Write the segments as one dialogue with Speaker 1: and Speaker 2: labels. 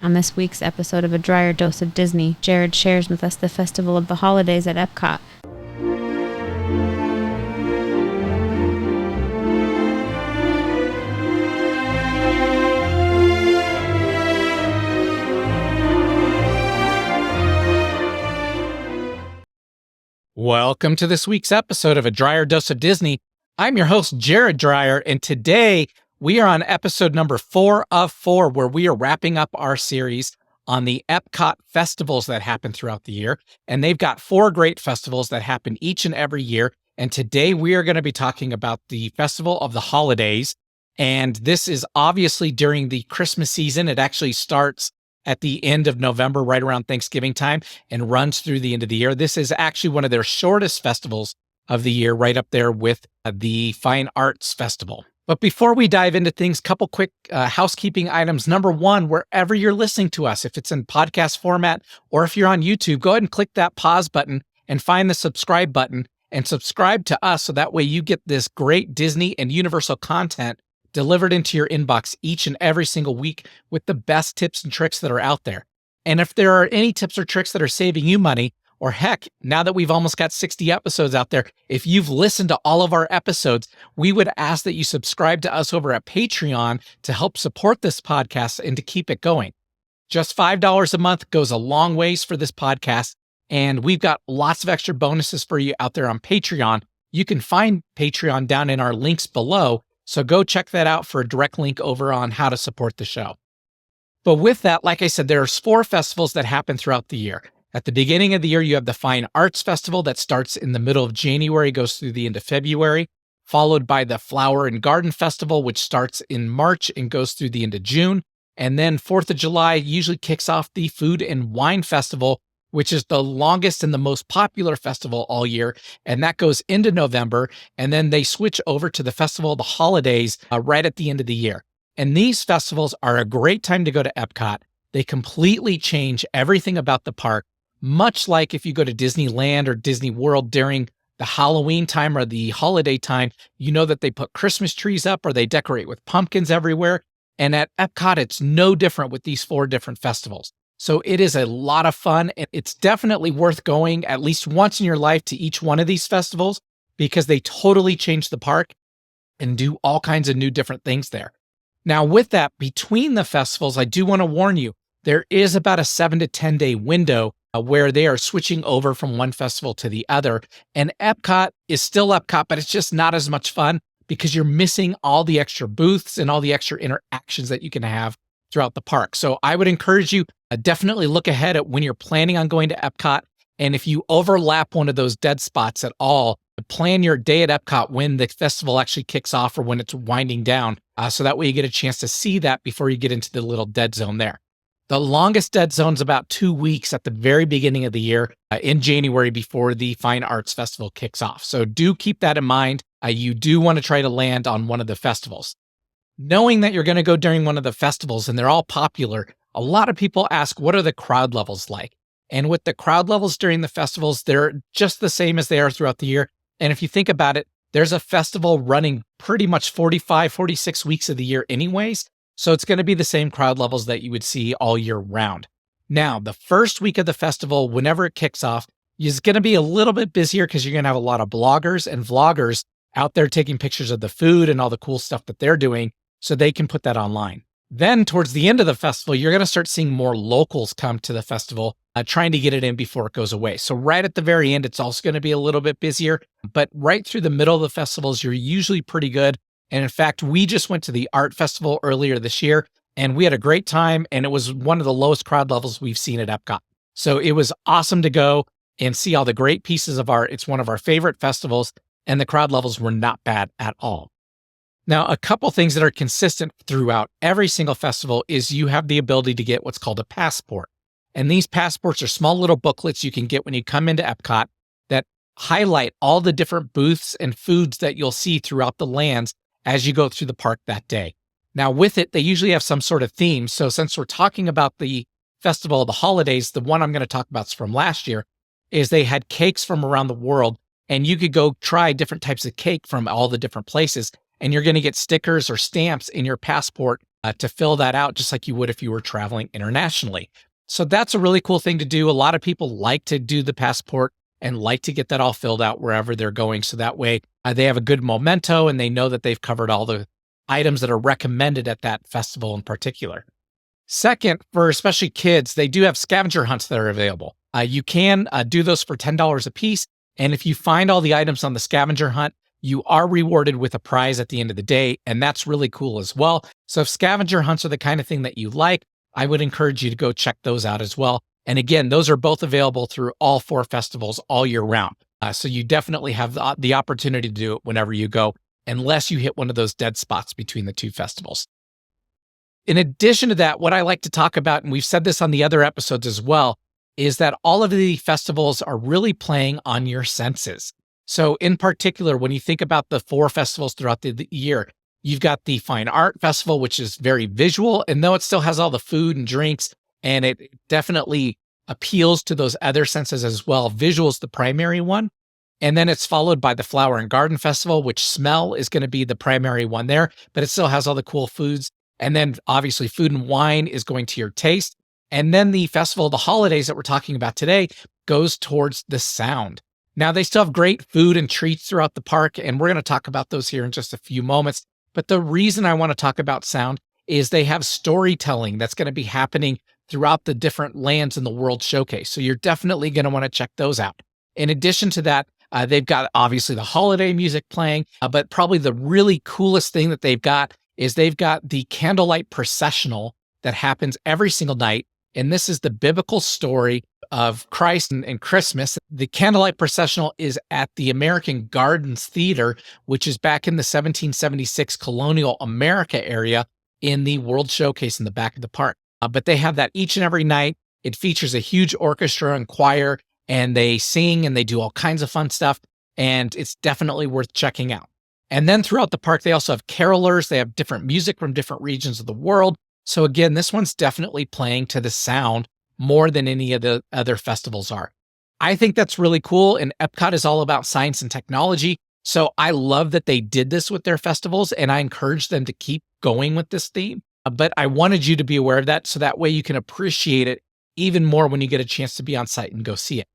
Speaker 1: On this week's episode of A Drier Dose of Disney, Jared shares with us the Festival of the Holidays at EPCOT.
Speaker 2: Welcome to this week's episode of A Drier Dose of Disney. I'm your host, Jared Dreyer, and today we are on episode number 4 of 4, where we are wrapping up our series on the EPCOT festivals that happen throughout the year. And they've got 4 great festivals that happen each and every year. And today we are going to be talking about the Festival of the Holidays. And this is obviously during the Christmas season. It actually starts at the end of November, right around Thanksgiving time, and runs through the end of the year. This is actually one of their shortest festivals of the year, right up there with the Fine Arts Festival. But before we dive into things, couple quick housekeeping items. Number one, wherever you're listening to us, if it's in podcast format or if you're on YouTube, go ahead and click that pause button and find the subscribe button and subscribe to us so that way you get this great Disney and Universal content delivered into your inbox each and every single week with the best tips and tricks that are out there. And if there are any tips or tricks that are saving you money, or heck, now that we've almost got 60 episodes out there, if you've listened to all of our episodes, we would ask that you subscribe to us over at Patreon to help support this podcast and to keep it going. Just $5 a month goes a long ways for this podcast, and we've got lots of extra bonuses for you out there on Patreon. You can find Patreon down in our links below, so go check that out for a direct link over on how to support the show. But with that, like I said, there's 4 festivals that happen throughout the year. At the beginning of the year, you have the Fine Arts Festival that starts in the middle of January, goes through the end of February, followed by the Flower and Garden Festival, which starts in March and goes through the end of June. And then 4th of July usually kicks off the Food and Wine Festival, which is the longest and the most popular festival all year. And that goes into November. And then they switch over to the Festival of the Holidays right at the end of the year. And these festivals are a great time to go to EPCOT. They completely change everything about the park, much like if you go to Disneyland or Disney World during the Halloween time or the holiday time. You know that they put Christmas trees up or they decorate with pumpkins everywhere. And at EPCOT, it's no different with these 4 different festivals. So it is a lot of fun, and it's definitely worth going at least once in your life to each one of these festivals because they totally change the park and do all kinds of new different things there. Now, with that, between the festivals, I do want to warn you, there is about a 7 to 10 day window where they are switching over from one festival to the other. And EPCOT is still EPCOT, but it's just not as much fun because you're missing all the extra booths and all the extra interactions that you can have throughout the park. So I would encourage you definitely look ahead at when you're planning on going to EPCOT. And if you overlap one of those dead spots at all, plan your day at EPCOT when the festival actually kicks off or when it's winding down. So that way you get a chance to see that before you get into the little dead zone there. The longest dead zone is about 2 weeks at the very beginning of the year in January before the Fine Arts Festival kicks off. So do keep that in mind. You do want to try to land on one of the festivals. Knowing that you're going to go during one of the festivals and they're all popular, a lot of people ask, what are the crowd levels like? And with the crowd levels during the festivals, they're just the same as they are throughout the year. And if you think about it, there's a festival running pretty much 45, 46 weeks of the year anyways. So it's going to be the same crowd levels that you would see all year round. Now, the first week of the festival, whenever it kicks off, is going to be a little bit busier because you're going to have a lot of bloggers and vloggers out there taking pictures of the food and all the cool stuff that they're doing so they can put that online. Then towards the end of the festival, you're going to start seeing more locals come to the festival, trying to get it in before it goes away. So right at the very end, it's also going to be a little bit busier, but right through the middle of the festivals, you're usually pretty good. And in fact, we just went to the art festival earlier this year and we had a great time. And it was one of the lowest crowd levels we've seen at EPCOT. So it was awesome to go and see all the great pieces of art. It's one of our favorite festivals and the crowd levels were not bad at all. Now, a couple things that are consistent throughout every single festival is you have the ability to get what's called a passport. And these passports are small little booklets you can get when you come into EPCOT that highlight all the different booths and foods that you'll see throughout the lands as you go through the park that day. Now, with it, they usually have some sort of theme. So since we're talking about the Festival of the Holidays, the one I'm going to talk about is from last year, is they had cakes from around the world, and you could go try different types of cake from all the different places. and you're going to get stickers or stamps in your passport to fill that out, just like you would if you were traveling internationally. So that's a really cool thing to do. A lot of people like to do the passport and like to get that all filled out wherever they're going. So that way they have a good memento and they know that they've covered all the items that are recommended at that festival in particular. Second, for especially kids, they do have scavenger hunts that are available. You can do those for $10 a piece. And if you find all the items on the scavenger hunt, you are rewarded with a prize at the end of the day. And that's really cool as well. So if scavenger hunts are the kind of thing that you like, I would encourage you to go check those out as well. And again, those are both available through all 4 festivals all year round. So you definitely have the opportunity to do it whenever you go, unless you hit one of those dead spots between the 2 festivals. In addition to that, what I like to talk about, and we've said this on the other episodes as well, is that all of the festivals are really playing on your senses. So in particular, when you think about the 4 festivals throughout the year, you've got the Fine Art Festival, which is very visual, and though it still has all the food and drinks, and it definitely appeals to those other senses as well. Visual is the primary one. And then it's followed by the Flower and Garden Festival, which smell is going to be the primary one there, but it still has all the cool foods. And then obviously food and wine is going to your taste. And then the Festival of the Holidays that we're talking about today goes towards the sound. Now, they still have great food and treats throughout the park, and we're going to talk about those here in just a few moments. But the reason I want to talk about sound is they have storytelling that's going to be happening throughout the different lands in the World Showcase. So you're definitely going to want to check those out. In addition to that, they've got obviously the holiday music playing, but probably the really coolest thing that they've got is they've got the candlelight processional that happens every single night. And this is the biblical story of Christ and Christmas. The candlelight processional is at the American Gardens Theater, which is back in the 1776 colonial America area in the World Showcase in the back of the park. But they have that each and every night. It features a huge orchestra and choir, and they sing and they do all kinds of fun stuff. And it's definitely worth checking out. And then throughout the park, they also have carolers. They have different music from different regions of the world. So again, this one's definitely playing to the sound more than any of the other festivals are. I think that's really cool. And EPCOT is all about science and technology. So I love that they did this with their festivals, and I encourage them to keep going with this theme. But I wanted you to be aware of that so that way you can appreciate it even more when you get a chance to be on site and go see it.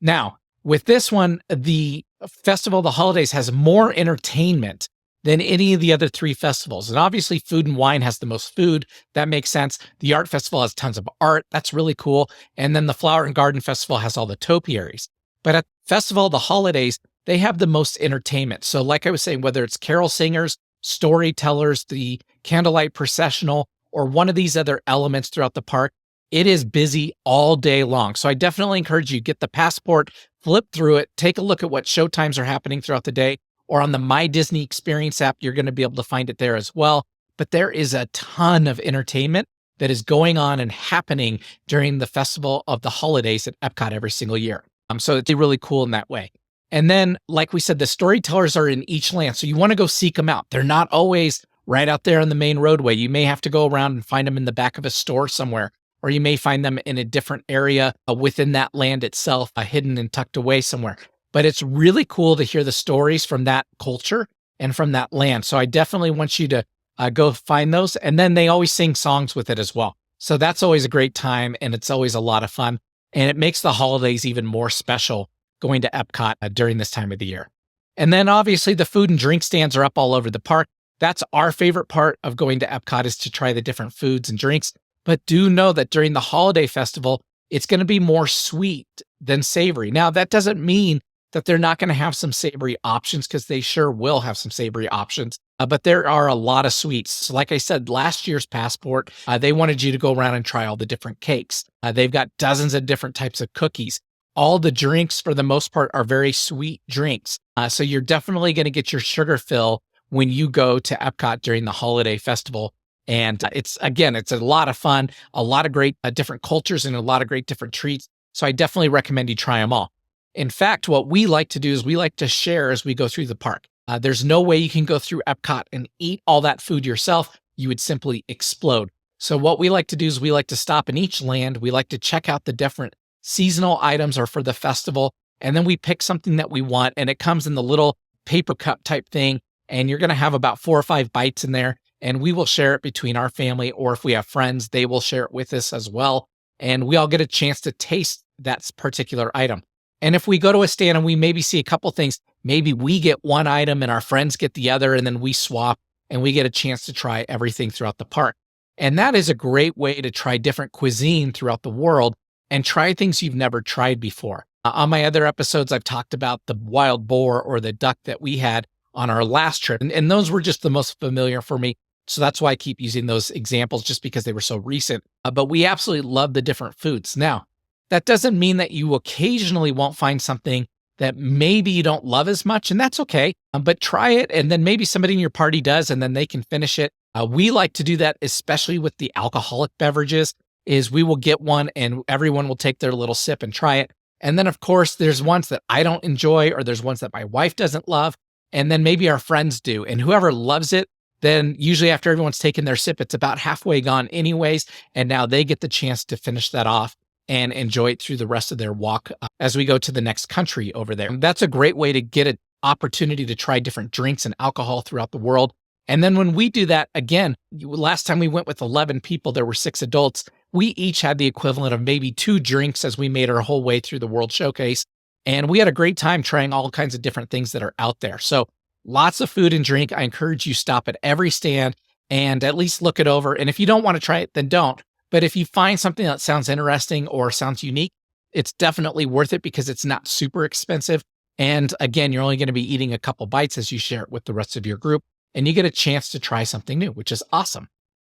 Speaker 2: Now, with this one, the Festival of the Holidays has more entertainment than any of the other 3 festivals. And obviously, Food and Wine has the most food. That makes sense. The Art Festival has tons of art. That's really cool. And then the Flower and Garden Festival has all the topiaries. But at Festival of the Holidays, they have the most entertainment. So like I was saying, whether it's carol singers, storytellers, the candlelight processional, or one of these other elements throughout the park, it is busy all day long. So I definitely encourage you, get the passport, flip through it, take a look at what showtimes are happening throughout the day, or on the My Disney Experience app, you're going to be able to find it there as well. But there is a ton of entertainment that is going on and happening during the Festival of the Holidays at EPCOT every single year. So it's really cool in that way. And then, like we said, the storytellers are in each land. So you want to go seek them out. They're not always right out there on the main roadway. You may have to go around and find them in the back of a store somewhere, or you may find them in a different area within that land itself, hidden and tucked away somewhere. But it's really cool to hear the stories from that culture and from that land. So I definitely want you to go find those. And then they always sing songs with it as well. So that's always a great time, and it's always a lot of fun. And it makes the holidays even more special going to EPCOT during this time of the year. And then obviously the food and drink stands are up all over the park. That's our favorite part of going to EPCOT, is to try the different foods and drinks. But do know that during the holiday festival, it's going to be more sweet than savory. Now, that doesn't mean that they're not going to have some savory options, because they sure will have some savory options. But there are a lot of sweets. So like I said, last year's passport, they wanted you to go around and try all the different cakes. They've got dozens of different types of cookies. All the drinks, for the most part, are very sweet drinks. So you're definitely going to get your sugar fill when you go to EPCOT during the holiday festival. And it's a lot of fun, a lot of great different cultures, and a lot of great different treats. So I definitely recommend you try them all. In fact, what we like to do is we like to share as we go through the park. There's no way you can go through EPCOT and eat all that food yourself. You would simply explode. So what we like to do is we like to stop in each land. We like to check out the different seasonal items or for the festival. And then we pick something that we want, and it comes in the little paper cup type thing. and you're going to have about 4 or 5 bites in there. And we will share it between our family, or if we have friends, they will share it with us as well. And we all get a chance to taste that particular item. And if we go to a stand and we maybe see a couple things, maybe we get one item and our friends get the other, and then we swap and we get a chance to try everything throughout the park. And that is a great way to try different cuisine throughout the world and try things you've never tried before. On my other episodes, I've talked about the wild boar or the duck that we had on our last trip. And those were just the most familiar for me. So that's why I keep using those examples, just because they were so recent. But we absolutely love the different foods. Now, that doesn't mean that you occasionally won't find something that maybe you don't love as much, and that's okay. But try it, and then maybe somebody in your party does, and then they can finish it. We like to do that, especially with the alcoholic beverages, is we will get one and everyone will take their little sip and try it. And then, of course, there's ones that I don't enjoy, or there's ones that my wife doesn't love, and then maybe our friends do. And whoever loves it, then usually after everyone's taken their sip, it's about halfway gone anyways, and now they get the chance to finish that off and enjoy it through the rest of their walk as we go to the next country over there. That's a great way to get an opportunity to try different drinks and alcohol throughout the world. And then when we do that, again, last time we went with 11 people, there were 6 adults. We each had the equivalent of maybe 2 drinks as we made our whole way through the World Showcase. And we had a great time trying all kinds of different things that are out there. So lots of food and drink. I encourage you stop at every stand and at least look it over. And if you don't want to try it, then don't. But if you find something that sounds interesting or sounds unique, it's definitely worth it because it's not super expensive. And again, you're only going to be eating a couple bites as you share it with the rest of your group, and you get a chance to try something new, which is awesome.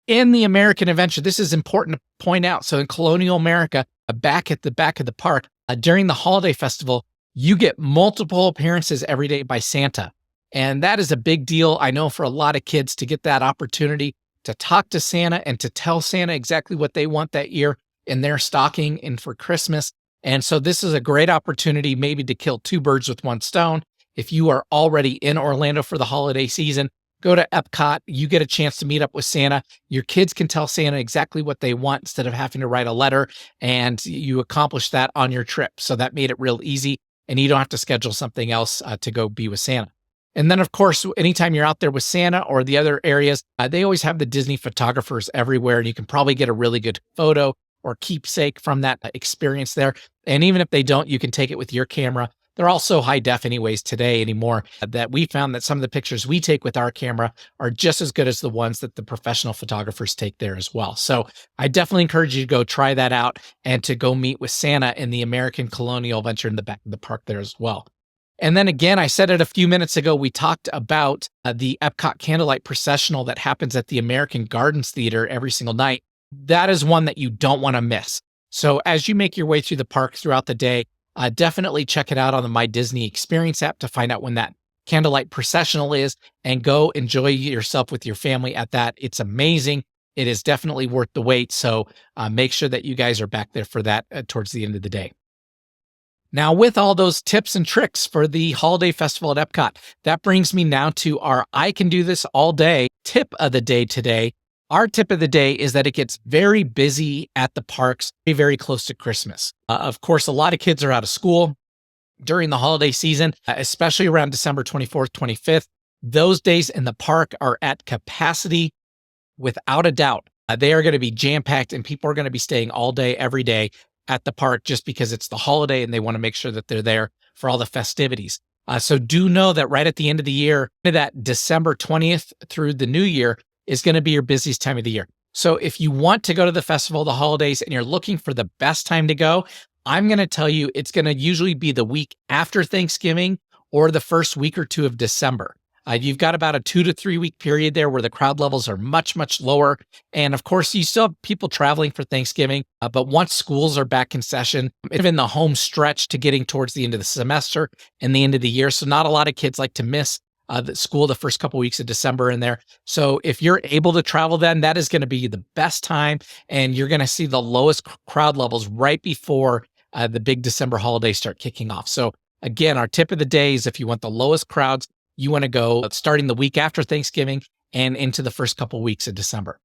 Speaker 2: In the American Adventure, this is important to point out. So in colonial America, back at the back of the park, during the holiday festival, you get multiple appearances every day by Santa. And that is a big deal, I know, for a lot of kids to get that opportunity to talk to Santa and to tell Santa exactly what they want that year in their stocking and for Christmas. And so this is a great opportunity maybe to kill 2 birds with 1 stone. If you are already in Orlando for the holiday season, go to EPCOT. You get a chance to meet up with Santa. Your kids can tell Santa exactly what they want instead of having to write a letter, and you accomplish that on your trip. So that made it real easy, and you don't have to schedule something else to go be with Santa. And then, of course, anytime you're out there with Santa or the other areas, they always have the Disney photographers everywhere, and you can probably get a really good photo or keepsake from that experience there. And even if they don't, you can take it with your camera. They're all so high def anyways today anymore that we found that some of the pictures we take with our camera are just as good as the ones that the professional photographers take there as well. So I definitely encourage you to go try that out and to go meet with Santa in the American Colonial Adventure in the back of the park there as well. And then again, I said it a few minutes ago, we talked about the Epcot Candlelight Processional that happens at the American Gardens Theater every single night. That is one that you don't want to miss. So as you make your way through the park throughout the day, definitely check it out on the My Disney Experience app to find out when that Candlelight Processional is, and go enjoy yourself with your family at that. It's amazing. It is definitely worth the wait. So make sure that you guys are back there for that towards the end of the day. Now, with all those tips and tricks for the holiday festival at Epcot, that brings me now to our I Can Do This All Day tip of the day today. Our tip of the day is that it gets very busy at the parks, very close to Christmas. Of course, a lot of kids are out of school during the holiday season, especially around December 24th, 25th. Those days in the park are at capacity without a doubt. They are going to be jam-packed, and people are going to be staying all day, every day at the park just because it's the holiday and they want to make sure that they're there for all the festivities. So do know that right at the end of the year, that December 20th through the new year is going to be your busiest time of the year. So if you want to go to the festival of the holidays and you're looking for the best time to go, I'm going to tell you it's going to usually be the week after Thanksgiving or the first week or 2 of December. You've got about a 2 to 3 week period there where the crowd levels are much, much lower. And of course, you still have people traveling for Thanksgiving, but once schools are back in session, even the home stretch to getting towards the end of the semester and the end of the year. So not a lot of kids like to miss the school the first couple weeks of December in there. So if you're able to travel then, that is going to be the best time. And you're going to see the lowest crowd levels right before the big December holidays start kicking off. So again, our tip of the day is if you want the lowest crowds, you want to go starting the week after Thanksgiving and into the first couple weeks of December.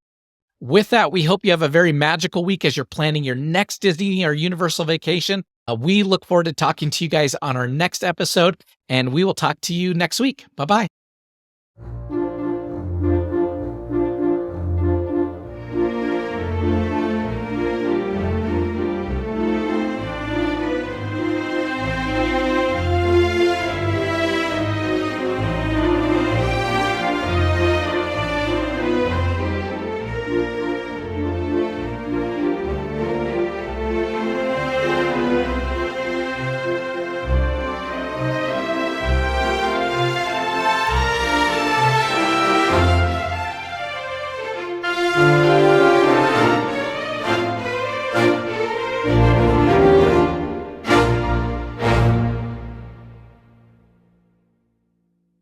Speaker 2: With that, we hope you have a very magical week as you're planning your next Disney or Universal vacation. We look forward to talking to you guys on our next episode, and we will talk to you next week. Bye-bye.